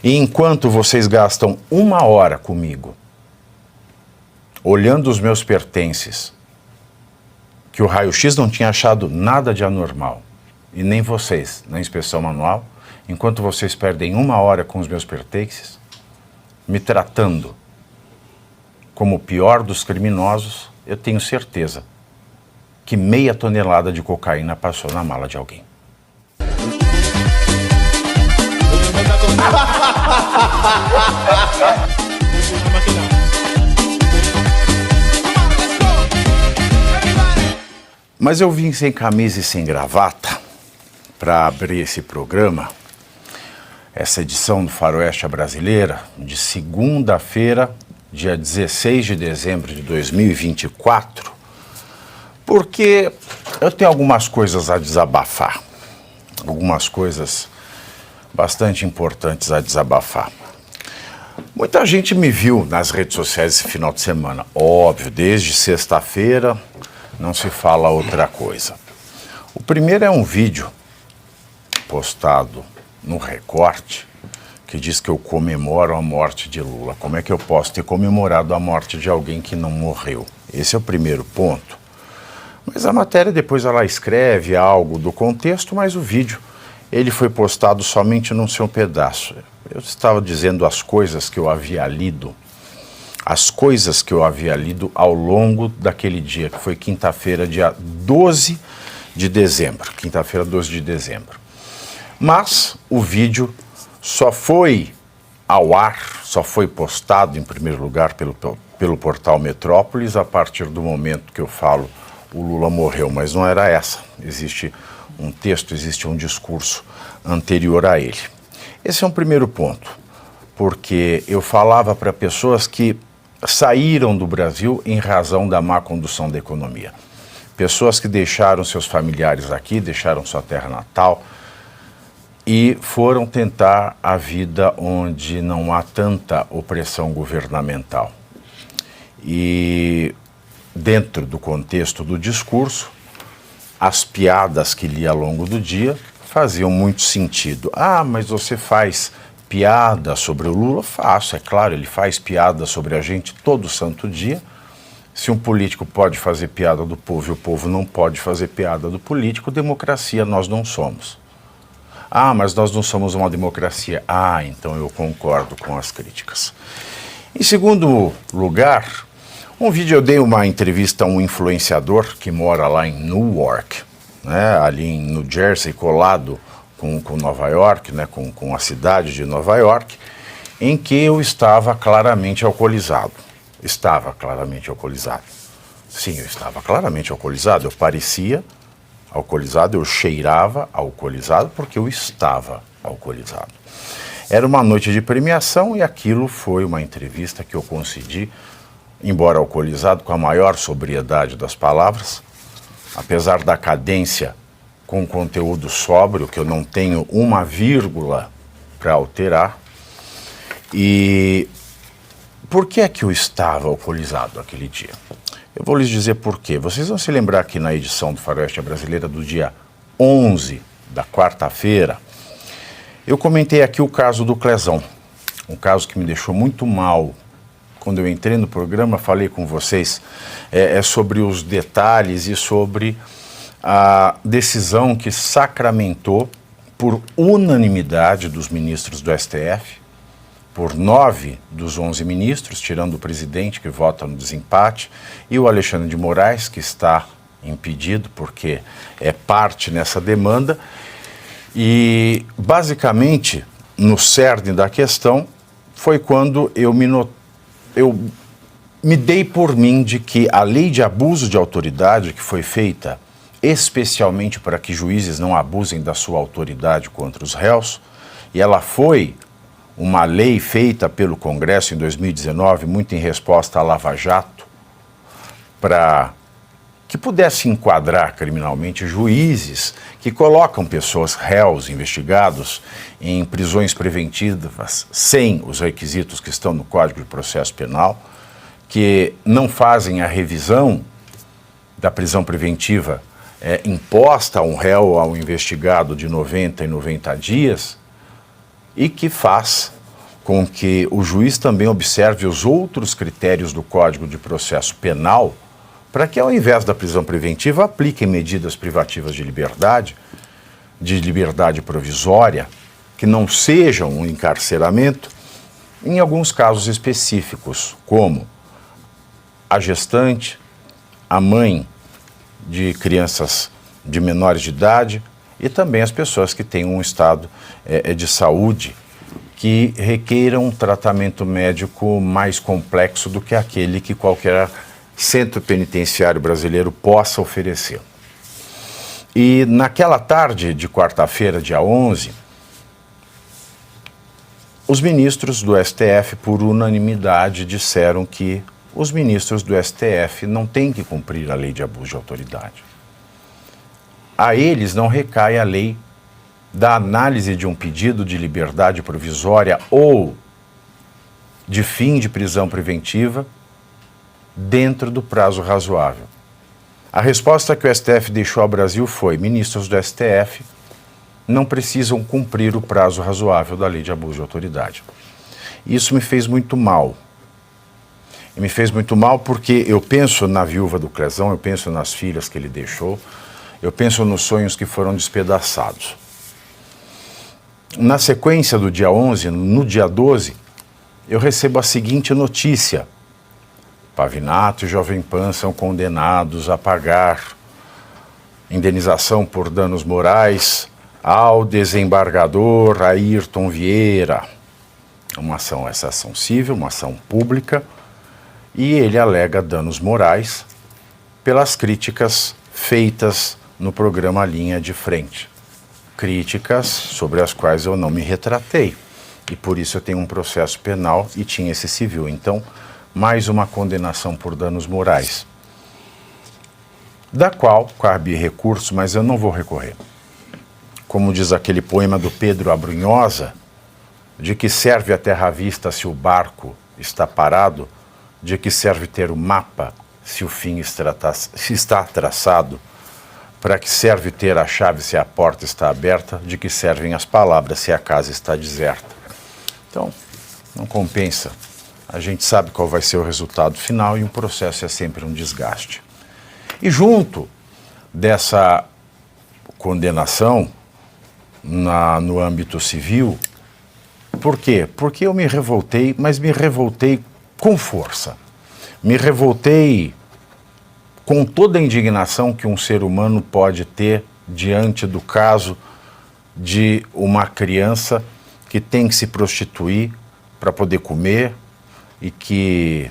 E enquanto vocês gastam 1 hora comigo, olhando os meus pertences, que o raio-x não tinha achado nada de anormal, e nem vocês na inspeção manual, enquanto vocês perdem 1 hora com os meus pertences, me tratando como o pior dos criminosos, eu tenho certeza que meia tonelada de cocaína passou na mala de alguém. Mas eu vim sem camisa e sem gravata para abrir esse programa, essa edição do Faroeste à Brasileira, de segunda-feira, dia 16 de dezembro de 2024, porque eu tenho algumas coisas a desabafar, algumas coisas bastante importantes a desabafar. Muita gente me viu nas redes sociais esse final de semana, óbvio, desde sexta-feira não se fala outra coisa. O primeiro é um vídeo postado no Recorte, que diz que eu comemoro a morte de Lula. Como é que eu posso ter comemorado a morte de alguém que não morreu? Esse é o primeiro ponto. Mas a matéria depois ela escreve algo do contexto, mas o vídeo ele foi postado somente num seu pedaço. Eu estava dizendo as coisas que eu havia lido, ao longo daquele dia, que foi quinta-feira, dia 12 de dezembro. Quinta-feira, 12 de dezembro. Mas o vídeo só foi ao ar, só foi postado, em primeiro lugar, pelo portal Metrópolis, a partir do momento que eu falo o Lula morreu, mas não era essa. Existe um texto, existe um discurso anterior a ele. Esse é um primeiro ponto, porque eu falava para pessoas que saíram do Brasil em razão da má condução da economia. Pessoas que deixaram seus familiares aqui, deixaram sua terra natal e foram tentar a vida onde não há tanta opressão governamental. E dentro do contexto do discurso, as piadas que li ao longo do dia faziam muito sentido. Ah, mas você faz piada sobre o Lula? Faço, é claro, ele faz piada sobre a gente todo santo dia. Se um político pode fazer piada do povo e o povo não pode fazer piada do político, democracia nós não somos. Ah, mas nós não somos uma democracia. Ah, então eu concordo com as críticas. Em segundo lugar, eu dei uma entrevista a um influenciador que mora lá em Newark, né, ali em New Jersey, colado com Nova York, né, com a cidade de Nova York, em que eu estava claramente alcoolizado. Estava claramente alcoolizado. Sim, eu estava claramente alcoolizado. Eu parecia alcoolizado, eu cheirava alcoolizado porque eu estava alcoolizado. Era uma noite de premiação e aquilo foi uma entrevista que eu concedi, embora alcoolizado, com a maior sobriedade das palavras, apesar da cadência com conteúdo sóbrio, que eu não tenho uma vírgula para alterar. E por que é que eu estava alcoolizado aquele dia? Eu vou lhes dizer por quê. Vocês vão se lembrar que na edição do Faroeste Brasileira do dia 11 da quarta-feira, eu comentei aqui o caso do Clezão, um caso que me deixou muito mal. Quando eu entrei no programa, falei com vocês sobre os detalhes e sobre a decisão que sacramentou, por unanimidade dos ministros do STF, por 9 dos 11 ministros, tirando o presidente que vota no desempate, e o Alexandre de Moraes, que está impedido porque é parte nessa demanda. E, basicamente, no cerne da questão, foi quando eu me dei por mim de que a lei de abuso de autoridade, que foi feita especialmente para que juízes não abusem da sua autoridade contra os réus, e ela foi uma lei feita pelo Congresso em 2019, muito em resposta à Lava Jato, para que pudesse enquadrar criminalmente juízes que colocam pessoas réus, investigados, em prisões preventivas sem os requisitos que estão no Código de Processo Penal, que não fazem a revisão da prisão preventiva imposta a um réu ou a um investigado de 90 em 90 dias, e que faz com que o juiz também observe os outros critérios do Código de Processo Penal, para que, ao invés da prisão preventiva, apliquem medidas privativas de liberdade provisória, que não sejam um encarceramento, em alguns casos específicos, como a gestante, a mãe de crianças de menores de idade e também as pessoas que têm um estado de saúde que requeiram um tratamento médico mais complexo do que aquele que qualquer centro penitenciário brasileiro possa oferecer. E naquela tarde de quarta-feira, dia 11, os ministros do STF, por unanimidade, disseram que os ministros do STF não têm que cumprir a lei de abuso de autoridade. A eles não recai a lei da análise de um pedido de liberdade provisória ou de fim de prisão preventiva dentro do prazo razoável. A resposta que o STF deixou ao Brasil foi: ministros do STF não precisam cumprir o prazo razoável da lei de abuso de autoridade. Isso me fez muito mal. E me fez muito mal porque eu penso na viúva do Clezão, eu penso nas filhas que ele deixou, eu penso nos sonhos que foram despedaçados. Na sequência do dia 11, no dia 12, eu recebo a seguinte notícia: Pavinato e Jovem Pan são condenados a pagar indenização por danos morais ao desembargador Ayrton Vieira. Essa ação civil, uma ação pública, e ele alega danos morais pelas críticas feitas no programa Linha de Frente. Críticas sobre as quais eu não me retratei, e por isso eu tenho um processo penal e tinha esse civil. Então, mais uma condenação por danos morais, da qual cabe recurso, mas eu não vou recorrer. Como diz aquele poema do Pedro Abrunhosa: de que serve a terra à vista se o barco está parado? De que serve ter o mapa se o fim está traçado? Para que serve ter a chave se a porta está aberta? De que servem as palavras se a casa está deserta? Então, não compensa. A gente sabe qual vai ser o resultado final e um processo é sempre um desgaste. E junto dessa condenação no âmbito civil, por quê? Porque eu me revoltei, mas me revoltei com força. Me revoltei com toda a indignação que um ser humano pode ter diante do caso de uma criança que tem que se prostituir para poder comer e que,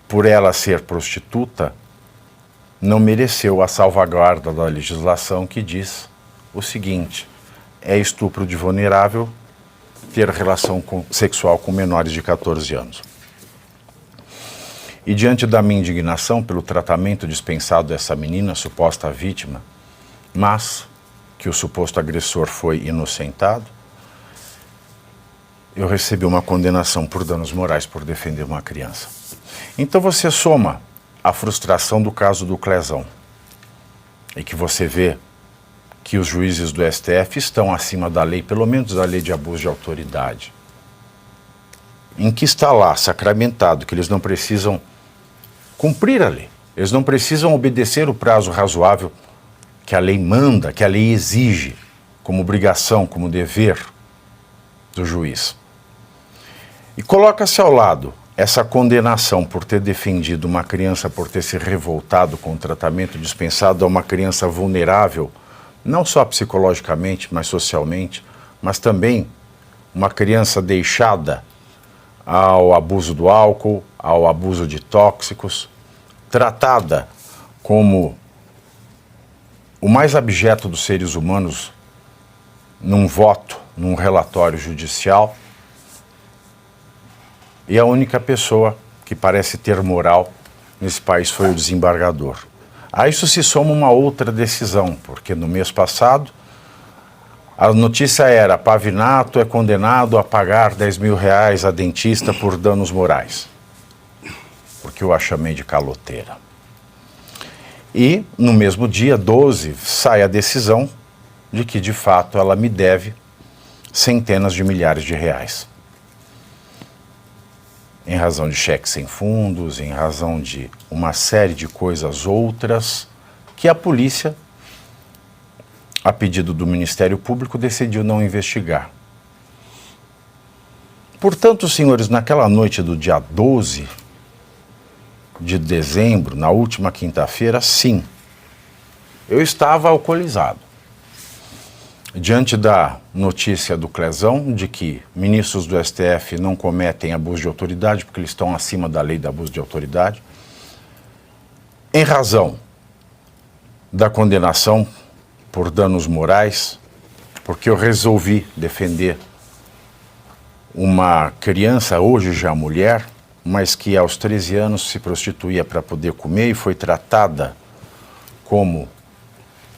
por ela ser prostituta, não mereceu a salvaguarda da legislação que diz o seguinte: é estupro de vulnerável ter relação sexual com menores de 14 anos. E diante da minha indignação pelo tratamento dispensado dessa menina, suposta vítima, mas que o suposto agressor foi inocentado, eu recebi uma condenação por danos morais por defender uma criança. Então você soma a frustração do caso do Clezão e que você vê que os juízes do STF estão acima da lei, pelo menos da lei de abuso de autoridade, em que está lá sacramentado que eles não precisam cumprir a lei, eles não precisam obedecer o prazo razoável que a lei manda, que a lei exige como obrigação, como dever do juiz. E coloca-se ao lado essa condenação por ter defendido uma criança, por ter se revoltado com o tratamento dispensado a uma criança vulnerável, não só psicologicamente, mas socialmente, mas também uma criança deixada ao abuso do álcool, ao abuso de tóxicos, tratada como o mais abjeto dos seres humanos num voto, num relatório judicial, e a única pessoa que parece ter moral nesse país foi o desembargador. A isso se soma uma outra decisão, porque no mês passado a notícia era: Pavinato é condenado a pagar R$10 mil a dentista por danos morais, porque eu a chamei de caloteira. E no mesmo dia, 12, sai a decisão de que de fato ela me deve centenas de milhares de reais. Em razão de cheques sem fundos, em razão de uma série de coisas outras que a polícia, a pedido do Ministério Público, decidiu não investigar. Portanto, senhores, naquela noite do dia 12 de dezembro, na última quinta-feira, sim, eu estava alcoolizado. Diante da notícia do Clezão de que ministros do STF não cometem abuso de autoridade porque eles estão acima da lei de abuso de autoridade, em razão da condenação por danos morais, porque eu resolvi defender uma criança, hoje já mulher, mas que aos 13 anos se prostituía para poder comer e foi tratada como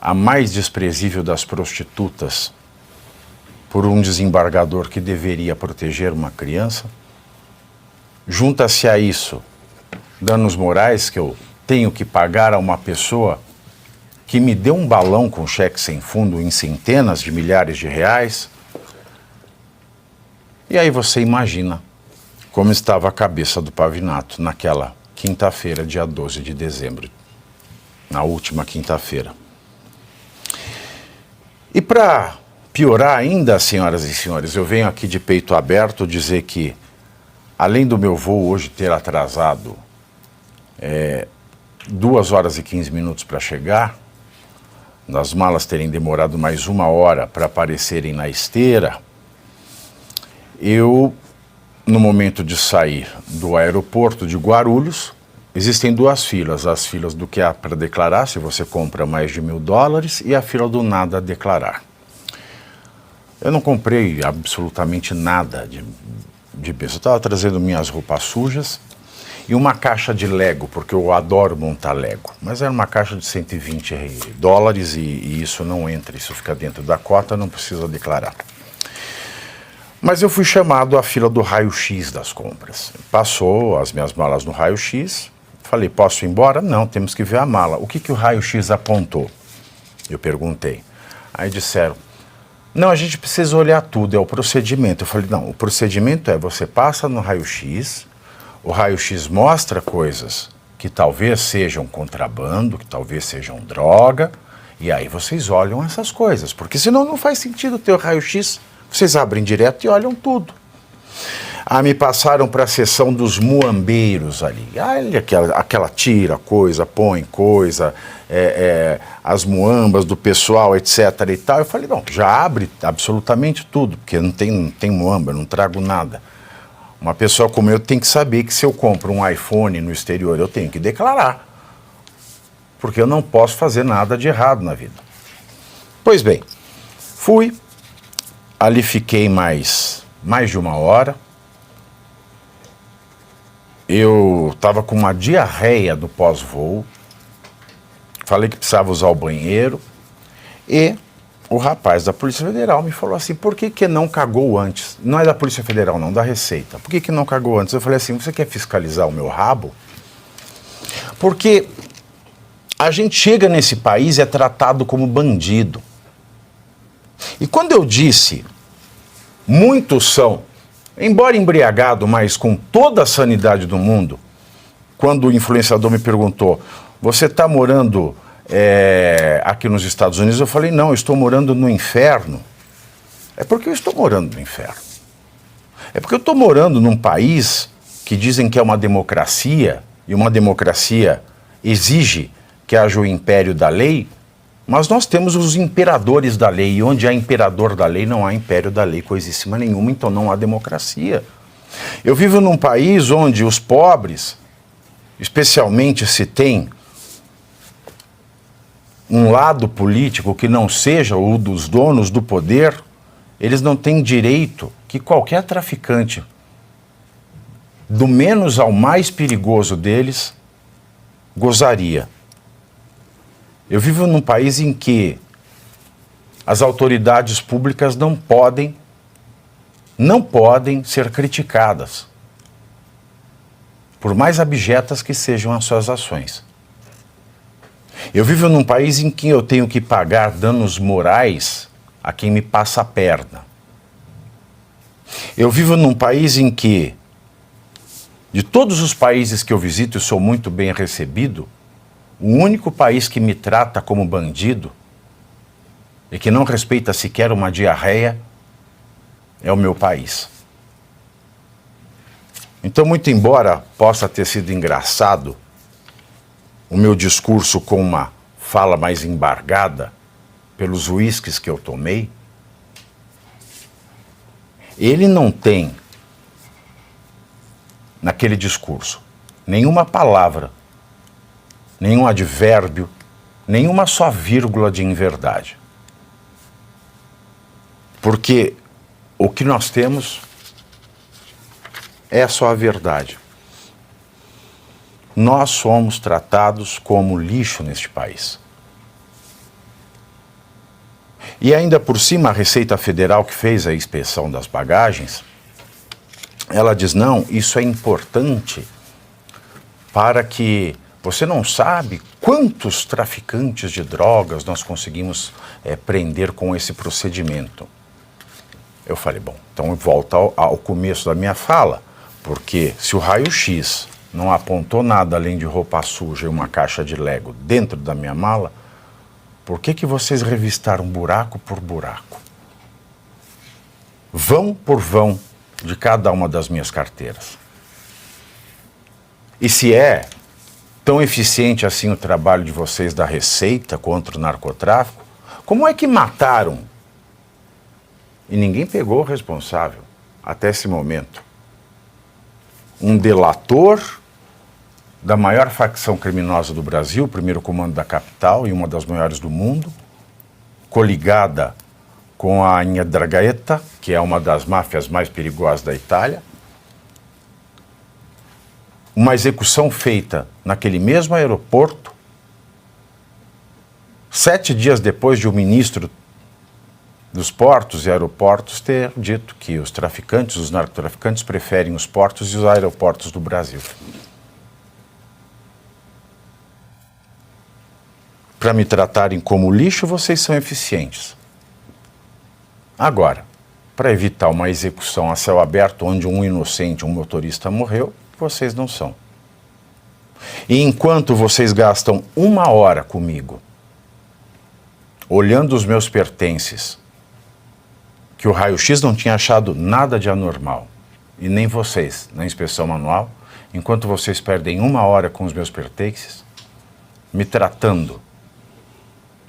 a mais desprezível das prostitutas por um desembargador que deveria proteger uma criança. Junta-se a isso danos morais que eu tenho que pagar a uma pessoa que me deu um balão com cheque sem fundo em centenas de milhares de reais. E aí você imagina como estava a cabeça do Pavinato naquela quinta-feira, dia 12 de dezembro, na última quinta-feira. E para piorar ainda, senhoras e senhores, eu venho aqui de peito aberto dizer que, além do meu voo hoje ter atrasado 2 horas e 15 minutos para chegar, das malas terem demorado mais 1 hora para aparecerem na esteira, eu, no momento de sair do aeroporto de Guarulhos, existem 2 filas, as filas do que há para declarar, se você compra mais de $1.000, e a fila do nada a declarar. Eu não comprei absolutamente nada de peso. Eu estava trazendo minhas roupas sujas e uma caixa de Lego, porque eu adoro montar Lego. Mas era uma caixa de $120 e isso não entra, isso fica dentro da cota, não precisa declarar. Mas eu fui chamado à fila do raio-x das compras. Passou as minhas malas no raio-x, falei, posso ir embora? Não, temos que ver a mala. O que o raio-x apontou? Eu perguntei. Aí disseram, não, a gente precisa olhar tudo, é o procedimento. Eu falei, não, o procedimento é, você passa no raio-x, o raio-x mostra coisas que talvez sejam contrabando, que talvez sejam droga, e aí vocês olham essas coisas, porque senão não faz sentido ter o raio-x. Vocês abrem direto e olham tudo. Me passaram para a seção dos muambeiros ali. Olha aquela tira coisa, põe coisa, as muambas do pessoal, etc. e tal. Eu falei, não, já abre absolutamente tudo, porque não tem muamba, não trago nada. Uma pessoa como eu tem que saber que se eu compro um iPhone no exterior, eu tenho que declarar. Porque eu não posso fazer nada de errado na vida. Pois bem, fui. Ali fiquei mais de 1 hora. Eu estava com uma diarreia do pós-voo. Falei que precisava usar o banheiro. E o rapaz da Polícia Federal me falou assim, por que não cagou antes? Não é da Polícia Federal não, da Receita. Por que não cagou antes? Eu falei assim, você quer fiscalizar o meu rabo? Porque a gente chega nesse país e é tratado como bandido. E quando eu disse, muitos são, embora embriagado, mas com toda a sanidade do mundo, quando o influenciador me perguntou, você está morando aqui nos Estados Unidos? Eu falei, não, eu estou morando no inferno. É porque eu estou morando no inferno. É porque eu estou morando num país que dizem que é uma democracia, e uma democracia exige que haja o império da lei, mas nós temos os imperadores da lei, e onde há imperador da lei não há império da lei coisíssima nenhuma, então não há democracia. Eu vivo num país onde os pobres, especialmente se tem um lado político que não seja o dos donos do poder, eles não têm direito que qualquer traficante, do menos ao mais perigoso deles, gozaria. Eu vivo num país em que as autoridades públicas não podem ser criticadas, por mais abjetas que sejam as suas ações. Eu vivo num país em que eu tenho que pagar danos morais a quem me passa a perna. Eu vivo num país em que, de todos os países que eu visito e sou muito bem recebido, o único país que me trata como bandido e que não respeita sequer uma diarreia é o meu país. Então, muito embora possa ter sido engraçado o meu discurso com uma fala mais embargada pelos uísques que eu tomei, ele não tem, naquele discurso, nenhuma palavra, nenhum advérbio, nenhuma só vírgula de inverdade. Porque o que nós temos é só a verdade. Nós somos tratados como lixo neste país. E ainda por cima, a Receita Federal, que fez a inspeção das bagagens, ela diz, não, isso é importante para que... Você não sabe quantos traficantes de drogas nós conseguimos prender com esse procedimento. Eu falei, bom, então volta ao começo da minha fala, porque se o raio-x não apontou nada além de roupa suja e uma caixa de Lego dentro da minha mala, por que vocês revistaram buraco por buraco? Vão por vão de cada uma das minhas carteiras. E se é tão eficiente assim o trabalho de vocês da Receita contra o narcotráfico, como é que mataram? E ninguém pegou o responsável até esse momento. Um delator da maior facção criminosa do Brasil, o primeiro comando da capital e uma das maiores do mundo, coligada com a 'Ndrangheta, que é uma das máfias mais perigosas da Itália. Uma execução feita naquele mesmo aeroporto, 7 dias depois de o ministro dos portos e aeroportos ter dito que os traficantes, os narcotraficantes, preferem os portos e os aeroportos do Brasil. Para me tratarem como lixo, vocês são eficientes. Agora, para evitar uma execução a céu aberto onde um inocente, um motorista morreu, vocês não são. E enquanto vocês gastam 1 hora comigo, olhando os meus pertences, que o raio-x não tinha achado nada de anormal, e nem vocês na inspeção manual, enquanto vocês perdem 1 hora com os meus pertences, me tratando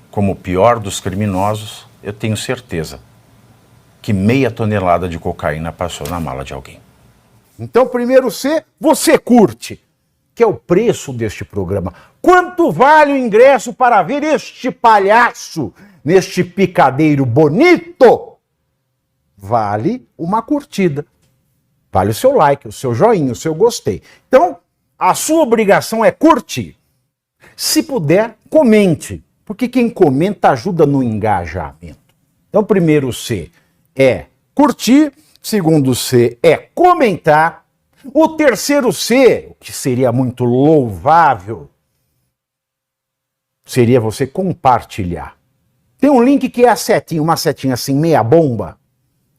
como o pior dos criminosos, eu tenho certeza que meia tonelada de cocaína passou na mala de alguém. Então, primeiro C, você curte, que é o preço deste programa. Quanto vale o ingresso para ver este palhaço neste picadeiro bonito? Vale uma curtida. Vale o seu like, o seu joinha, o seu gostei. Então, a sua obrigação é curtir. Se puder, comente, porque quem comenta ajuda no engajamento. Então, primeiro C é curtir, segundo C é comentar, o terceiro C, o que seria muito louvável, seria você compartilhar. Tem um link que é a setinha, uma setinha assim, meia bomba.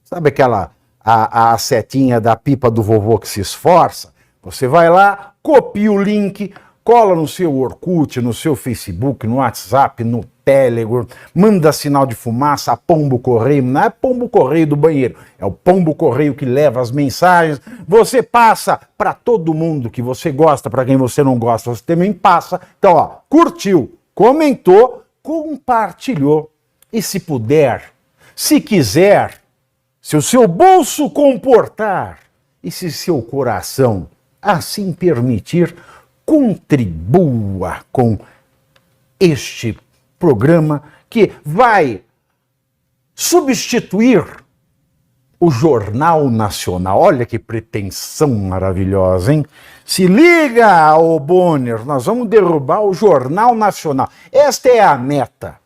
Sabe aquela, a setinha da pipa do vovô que se esforça? Você vai lá, copia o link, cola no seu Orkut, no seu Facebook, no WhatsApp, no Telegram, manda sinal de fumaça, pombo correio, não é pombo correio do banheiro, é o pombo correio que leva as mensagens, você passa para todo mundo que você gosta, para quem você não gosta, você também passa. Então, ó, curtiu, comentou, compartilhou, e se puder, se quiser, se o seu bolso comportar, e se seu coração assim permitir, contribua com este programa que vai substituir o Jornal Nacional. Olha que pretensão maravilhosa, hein? Se liga, ô Bonner, nós vamos derrubar o Jornal Nacional. Esta é a meta.